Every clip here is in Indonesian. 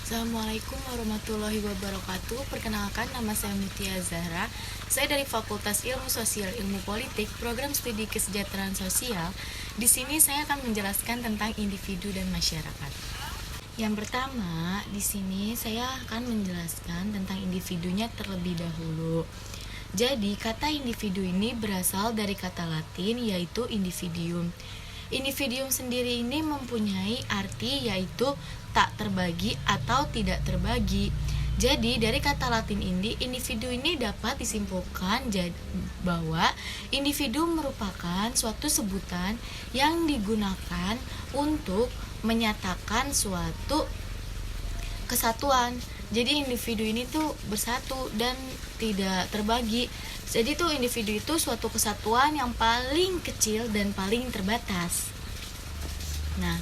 Assalamualaikum warahmatullahi wabarakatuh. Perkenalkan, nama saya Mutia Zahra. Saya dari Fakultas Ilmu Sosial Ilmu Politik, Program Studi Kesejahteraan Sosial. Di sini saya akan menjelaskan tentang individu dan masyarakat. Yang pertama, di sini saya akan menjelaskan tentang individunya terlebih dahulu. Jadi, kata individu ini berasal dari kata Latin yaitu individuum. Individuum sendiri ini mempunyai arti yaitu tak terbagi atau tidak terbagi. Jadi dari kata Latin ini, individu ini dapat disimpulkan bahwa individu merupakan suatu sebutan yang digunakan untuk menyatakan suatu kesatuan. Jadi individu ini tuh bersatu dan tidak terbagi. Jadi tuh individu itu suatu kesatuan yang paling kecil dan paling terbatas. Nah,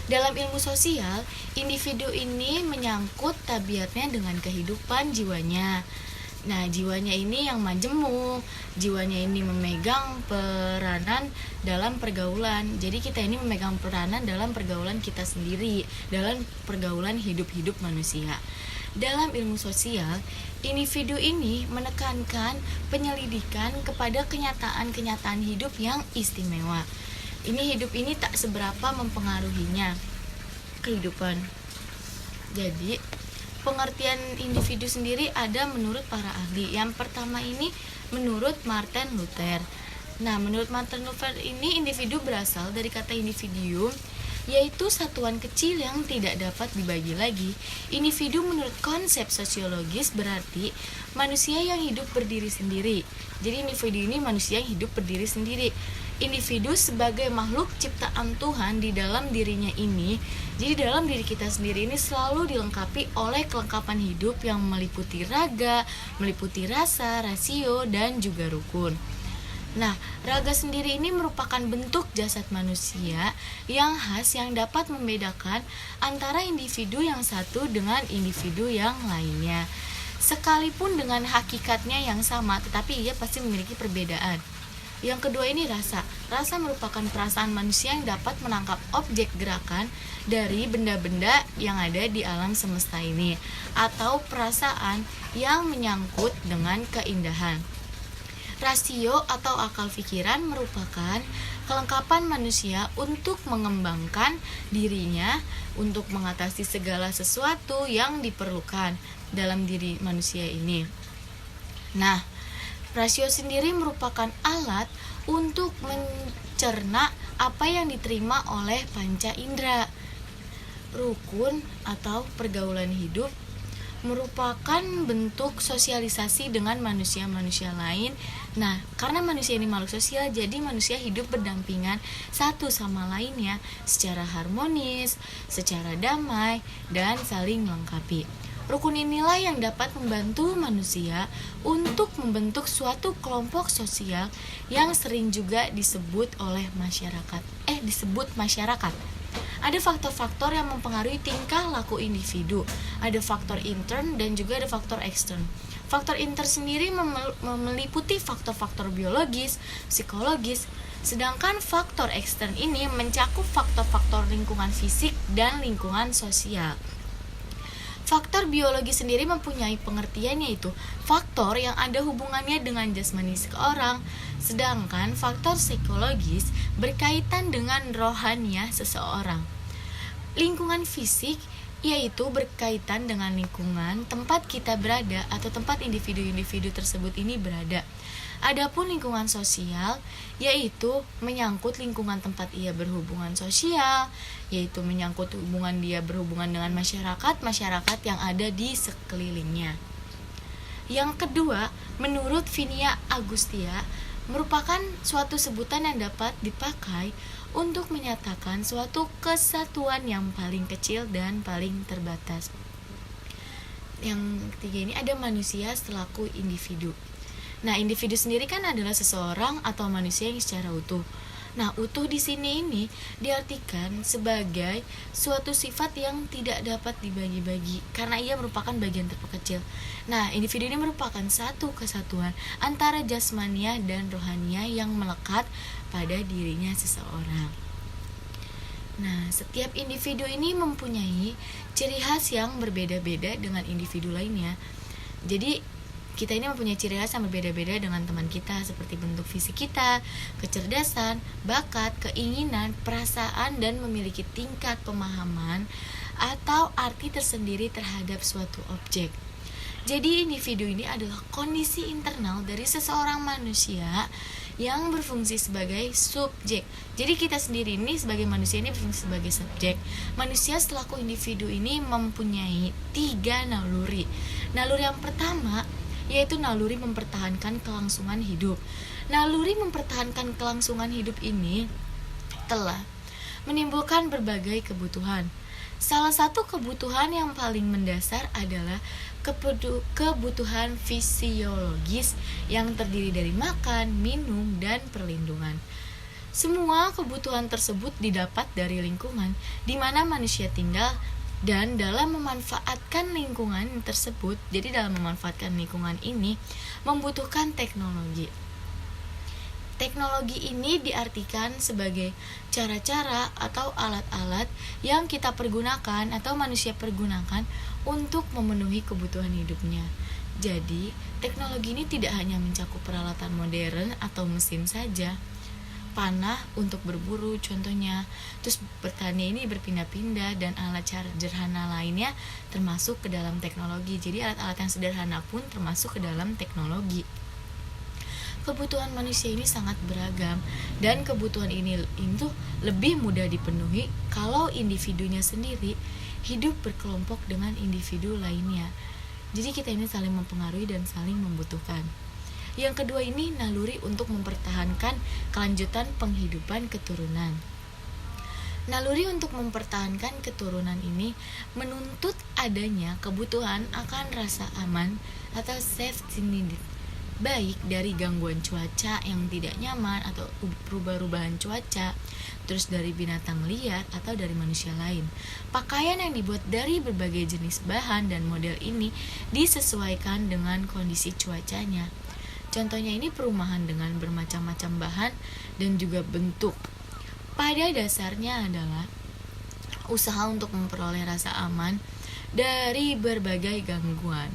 dalam ilmu sosial, individu ini menyangkut tabiatnya dengan kehidupan jiwanya. Nah, jiwanya ini yang majemuk, jiwanya ini memegang peranan dalam pergaulan. Jadi kita ini memegang peranan dalam pergaulan kita sendiri, dalam pergaulan hidup-hidup manusia. Dalam ilmu sosial, individu ini menekankan penyelidikan kepada kenyataan-kenyataan hidup yang istimewa. Hidup ini tak seberapa mempengaruhinya kehidupan. Jadi, pengertian individu sendiri ada menurut para ahli. Yang pertama ini menurut Martin Luther. Nah, menurut Martin Luther ini individu berasal dari kata individuum, yaitu satuan kecil yang tidak dapat dibagi lagi. Individu menurut konsep sosiologis berarti manusia yang hidup berdiri sendiri. Jadi individu ini manusia yang hidup berdiri sendiri. Individu sebagai makhluk ciptaan Tuhan di dalam dirinya ini, jadi dalam diri kita sendiri ini selalu dilengkapi oleh kelengkapan hidup yang meliputi raga, meliputi rasa, rasio, dan juga rukun. Nah, raga sendiri ini merupakan bentuk jasad manusia yang khas yang dapat membedakan antara individu yang satu dengan individu yang lainnya. Sekalipun dengan hakikatnya yang sama, tetapi ia pasti memiliki perbedaan. Yang kedua ini rasa. Rasa merupakan perasaan manusia yang dapat menangkap objek gerakan dari benda-benda yang ada di alam semesta ini, atau perasaan yang menyangkut dengan keindahan. Rasio atau akal pikiran merupakan kelengkapan manusia untuk mengembangkan dirinya untuk mengatasi segala sesuatu yang diperlukan dalam diri manusia ini. Nah, rasio sendiri merupakan alat untuk mencerna apa yang diterima oleh panca indera. Rukun atau pergaulan hidup merupakan bentuk sosialisasi dengan manusia-manusia lain. Nah, karena manusia ini makhluk sosial, jadi manusia hidup berdampingan satu sama lainnya secara harmonis, secara damai, dan saling melengkapi. Rukun inilah yang dapat membantu manusia untuk membentuk suatu kelompok sosial yang sering juga disebut masyarakat. Ada faktor-faktor yang mempengaruhi tingkah laku individu. Ada faktor intern dan juga ada faktor ekstern. Faktor intern sendiri meliputi faktor-faktor biologis, psikologis, sedangkan faktor ekstern ini mencakup faktor-faktor lingkungan fisik dan lingkungan sosial. Faktor biologi sendiri mempunyai pengertian yaitu faktor yang ada hubungannya dengan jasmani seseorang, sedangkan faktor psikologis berkaitan dengan rohaniah seseorang. Lingkungan fisik yaitu berkaitan dengan lingkungan tempat kita berada atau tempat individu-individu tersebut ini berada. Adapun lingkungan sosial yaitu menyangkut lingkungan tempat ia berhubungan sosial, yaitu menyangkut hubungan dia berhubungan dengan masyarakat yang ada di sekelilingnya. Yang kedua, menurut Vinia Augustia, merupakan suatu sebutan yang dapat dipakai untuk menyatakan suatu kesatuan yang paling kecil dan paling terbatas. Yang ketiga ini ada manusia selaku individu. Nah, individu sendiri kan adalah seseorang atau manusia yang secara utuh. Nah, utuh di sini ini diartikan sebagai suatu sifat yang tidak dapat dibagi-bagi karena ia merupakan bagian terkecil. Nah, individu ini merupakan satu kesatuan antara jasmania dan rohania yang melekat pada dirinya seseorang. Nah, setiap individu ini mempunyai ciri khas yang berbeda-beda dengan individu lainnya. Jadi, kita ini mempunyai ciri khas yang berbeda-beda dengan teman kita, seperti bentuk fisik kita, kecerdasan, bakat, keinginan, perasaan, dan memiliki tingkat pemahaman atau arti tersendiri terhadap suatu objek. Jadi individu ini adalah kondisi internal dari seseorang manusia yang berfungsi sebagai subjek. Jadi kita sendiri ini sebagai manusia ini berfungsi sebagai subjek. Manusia selaku individu ini mempunyai 3 naluri. Naluri yang pertama yaitu naluri mempertahankan kelangsungan hidup. Naluri mempertahankan kelangsungan hidup ini telah menimbulkan berbagai kebutuhan. Salah satu kebutuhan yang paling mendasar adalah kebutuhan fisiologis yang terdiri dari makan, minum, dan perlindungan. Semua kebutuhan tersebut didapat dari lingkungan di mana manusia tinggal dan dalam memanfaatkan lingkungan tersebut. Jadi dalam memanfaatkan lingkungan ini membutuhkan teknologi. Teknologi ini diartikan sebagai cara-cara atau alat-alat yang kita pergunakan atau manusia pergunakan untuk memenuhi kebutuhan hidupnya. Jadi, teknologi ini tidak hanya mencakup peralatan modern atau mesin saja. Panah untuk berburu contohnya, terus bertani ini berpindah-pindah, dan alat sederhana lainnya termasuk ke dalam teknologi. Jadi alat-alat yang sederhana pun termasuk ke dalam teknologi. Kebutuhan manusia ini sangat beragam, dan kebutuhan ini itu lebih mudah dipenuhi kalau individunya sendiri hidup berkelompok dengan individu lainnya. Jadi kita ini saling mempengaruhi dan saling membutuhkan. Yang kedua ini naluri untuk mempertahankan kelanjutan penghidupan keturunan. Naluri untuk mempertahankan keturunan ini menuntut adanya kebutuhan akan rasa aman atau safety need, baik dari gangguan cuaca yang tidak nyaman atau perubahan cuaca, terus dari binatang liar atau dari manusia lain. Pakaian yang dibuat dari berbagai jenis bahan dan model ini disesuaikan dengan kondisi cuacanya. Contohnya ini perumahan dengan bermacam-macam bahan dan juga bentuk. Pada dasarnya adalah usaha untuk memperoleh rasa aman dari berbagai gangguan.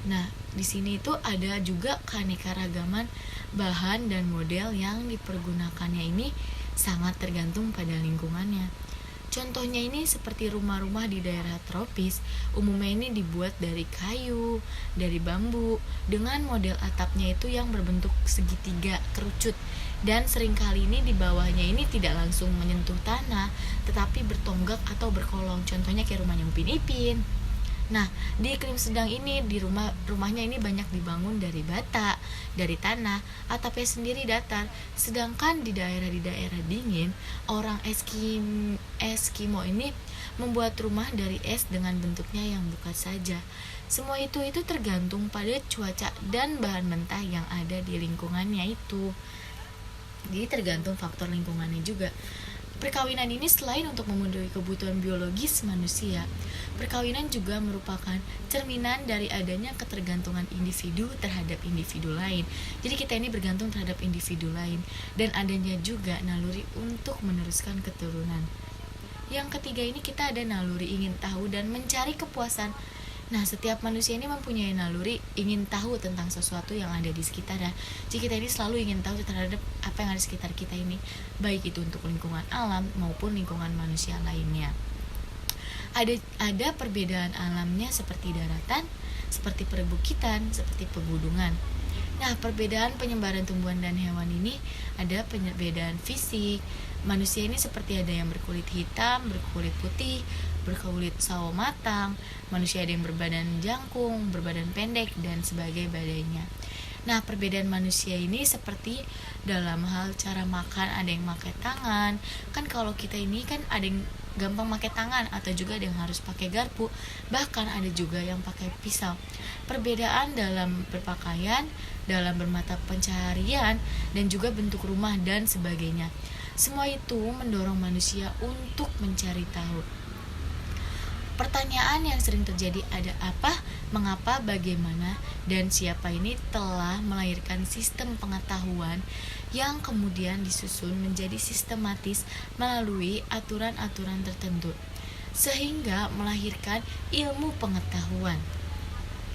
Nah, di sini itu ada juga keanekaragaman bahan dan model yang dipergunakannya ini sangat tergantung pada lingkungannya. Contohnya ini seperti rumah-rumah di daerah tropis, umumnya ini dibuat dari kayu, dari bambu, dengan model atapnya itu yang berbentuk segitiga kerucut, dan seringkali ini di bawahnya ini tidak langsung menyentuh tanah, tetapi bertonggak atau berkolong. Contohnya kayak rumahnya Upin Ipin. Nah, di iklim sedang ini di rumahnya ini banyak dibangun dari bata, dari tanah, atapnya sendiri datar. Sedangkan di daerah dingin, orang Eskimo ini membuat rumah dari es dengan bentuknya yang bulat saja. Semua itu tergantung pada cuaca dan bahan mentah yang ada di lingkungannya itu. Jadi tergantung faktor lingkungannya juga. Perkawinan ini selain untuk memenuhi kebutuhan biologis manusia, perkawinan juga merupakan cerminan dari adanya ketergantungan individu terhadap individu lain. Jadi kita ini bergantung terhadap individu lain, dan adanya juga naluri untuk meneruskan keturunan. Yang ketiga ini kita ada naluri ingin tahu dan mencari kepuasan. Nah, setiap manusia ini mempunyai naluri ingin tahu tentang sesuatu yang ada di sekitar. Jadi kita ini selalu ingin tahu terhadap apa yang ada di sekitar kita ini, baik itu untuk lingkungan alam maupun lingkungan manusia lainnya. Ada perbedaan alamnya seperti daratan, seperti perbukitan, seperti pegunungan. Nah, perbedaan penyebaran tumbuhan dan hewan ini ada perbedaan fisik. Manusia ini seperti ada yang berkulit hitam, berkulit putih, berkulit sawo matang. Manusia ada yang berbadan jangkung, berbadan pendek, dan sebagainya. Nah, perbedaan manusia ini seperti dalam hal cara makan, ada yang pakai tangan. Kan kalau kita ini kan ada yang gampang pakai tangan, atau juga ada yang harus pakai garpu, bahkan ada juga yang pakai pisau. Perbedaan dalam berpakaian, dalam bermata pencaharian, dan juga bentuk rumah dan sebagainya. Semua itu mendorong manusia untuk mencari tahu. Pertanyaan yang sering terjadi ada apa, mengapa, bagaimana, dan siapa ini telah melahirkan sistem pengetahuan yang kemudian disusun menjadi sistematis melalui aturan-aturan tertentu, sehingga melahirkan ilmu pengetahuan.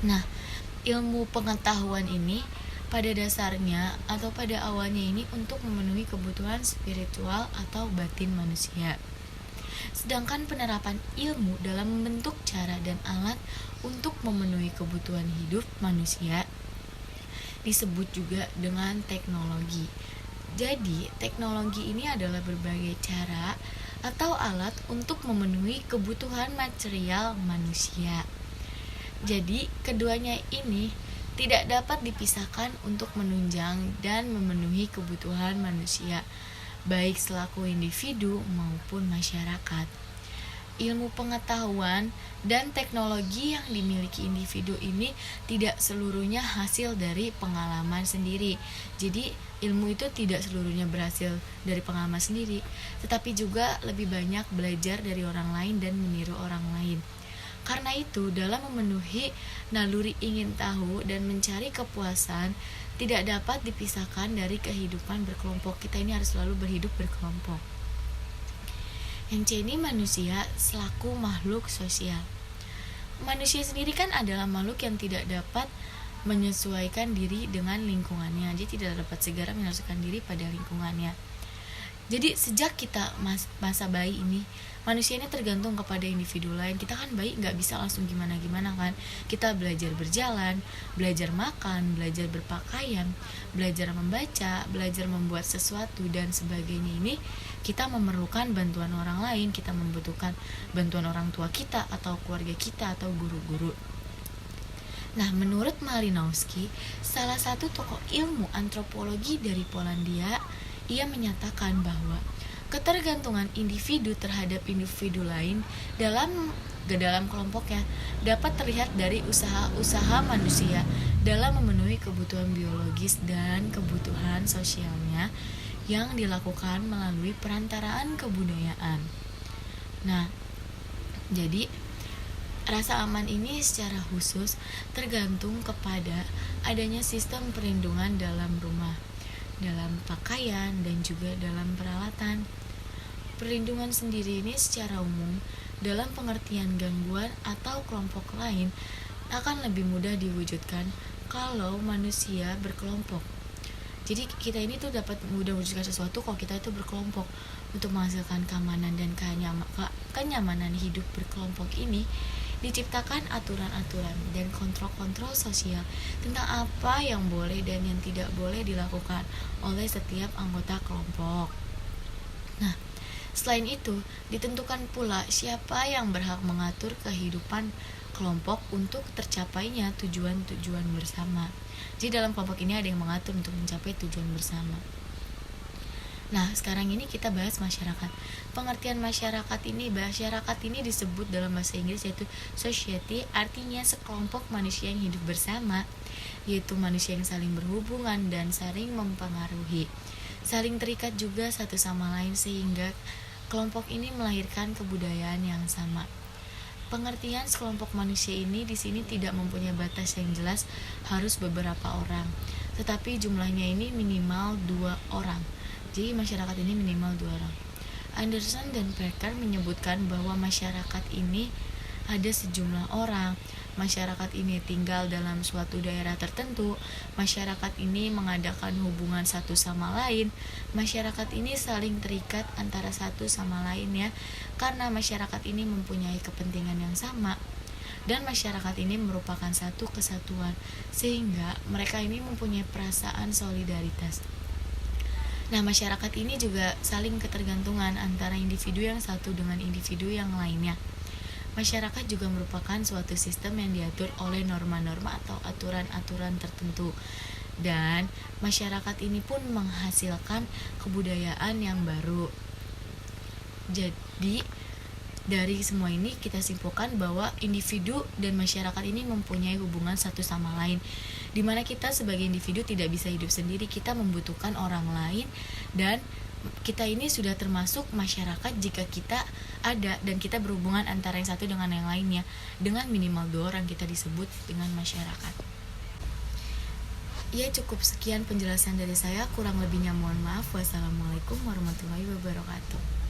Nah, ilmu pengetahuan ini pada dasarnya atau pada awalnya ini untuk memenuhi kebutuhan spiritual atau batin manusia. Sedangkan penerapan ilmu dalam membentuk cara dan alat untuk memenuhi kebutuhan hidup manusia disebut juga dengan teknologi. Jadi, teknologi ini adalah berbagai cara atau alat untuk memenuhi kebutuhan material manusia. Jadi, keduanya ini tidak dapat dipisahkan untuk menunjang dan memenuhi kebutuhan manusia, baik selaku individu maupun masyarakat. Ilmu pengetahuan dan teknologi yang dimiliki individu ini tidak seluruhnya hasil dari pengalaman sendiri. Jadi, ilmu itu tidak seluruhnya berhasil dari pengalaman sendiri, tetapi juga lebih banyak belajar dari orang lain dan meniru orang lain. Karena itu, dalam memenuhi naluri ingin tahu dan mencari kepuasan, tidak dapat dipisahkan dari kehidupan berkelompok. Kita ini harus selalu berhidup berkelompok. Yang C ini manusia selaku makhluk sosial. Manusia sendiri kan adalah makhluk yang tidak dapat menyesuaikan diri dengan lingkungannya. Jadi tidak dapat segera menyesuaikan diri pada lingkungannya. Jadi sejak kita masa bayi ini, manusia ini tergantung kepada individu lain. Kita kan bayi nggak bisa langsung gimana-gimana kan. Kita belajar berjalan, belajar makan, belajar berpakaian, belajar membaca, belajar membuat sesuatu dan sebagainya ini. Kita memerlukan bantuan orang lain, kita membutuhkan bantuan orang tua kita atau keluarga kita atau guru-guru. Nah, menurut Malinowski, salah satu tokoh ilmu antropologi dari Polandia, ia menyatakan bahwa ketergantungan individu terhadap individu lain dalam kelompoknya dapat terlihat dari usaha-usaha manusia dalam memenuhi kebutuhan biologis dan kebutuhan sosialnya yang dilakukan melalui perantaraan kebudayaan. Nah, jadi rasa aman ini secara khusus tergantung kepada adanya sistem perlindungan dalam rumah, dalam pakaian, dan juga dalam peralatan. Perlindungan sendiri ini secara umum dalam pengertian gangguan atau kelompok lain akan lebih mudah diwujudkan kalau manusia berkelompok. Jadi kita ini tuh dapat mudah mewujudkan sesuatu kalau kita itu berkelompok. Untuk menghasilkan keamanan dan kenyamanan hidup berkelompok ini diciptakan aturan-aturan dan kontrol-kontrol sosial tentang apa yang boleh dan yang tidak boleh dilakukan oleh setiap anggota kelompok. Nah, selain itu, ditentukan pula siapa yang berhak mengatur kehidupan kelompok untuk tercapainya tujuan-tujuan bersama. Jadi dalam kelompok ini ada yang mengatur untuk mencapai tujuan bersama. Nah, sekarang ini kita bahas masyarakat. Pengertian masyarakat ini disebut dalam bahasa Inggris yaitu society, artinya sekelompok manusia yang hidup bersama, yaitu manusia yang saling berhubungan dan saling mempengaruhi, saling terikat juga satu sama lain sehingga kelompok ini melahirkan kebudayaan yang sama. Pengertian sekelompok manusia ini di sini tidak mempunyai batas yang jelas harus beberapa orang, tetapi jumlahnya ini minimal 2 orang. Jadi masyarakat ini minimal 2 orang. Anderson dan Parker menyebutkan bahwa masyarakat ini ada sejumlah orang. Masyarakat ini tinggal dalam suatu daerah tertentu. Masyarakat ini mengadakan hubungan satu sama lain. Masyarakat ini saling terikat antara satu sama lainnya karena masyarakat ini mempunyai kepentingan yang sama. Dan masyarakat ini merupakan satu kesatuan sehingga mereka ini mempunyai perasaan solidaritas. Nah, masyarakat ini juga saling ketergantungan antara individu yang satu dengan individu yang lainnya. Masyarakat juga merupakan suatu sistem yang diatur oleh norma-norma atau aturan-aturan tertentu. Dan masyarakat ini pun menghasilkan kebudayaan yang baru. Jadi, dari semua ini kita simpulkan bahwa individu dan masyarakat ini mempunyai hubungan satu sama lain. Dimana kita sebagai individu tidak bisa hidup sendiri, kita membutuhkan orang lain dan kita ini sudah termasuk masyarakat jika kita ada dan kita berhubungan antara yang satu dengan yang lainnya. Dengan minimal 2 orang kita disebut dengan masyarakat. Ya, cukup sekian penjelasan dari saya, kurang lebihnya mohon maaf. Wassalamualaikum warahmatullahi wabarakatuh.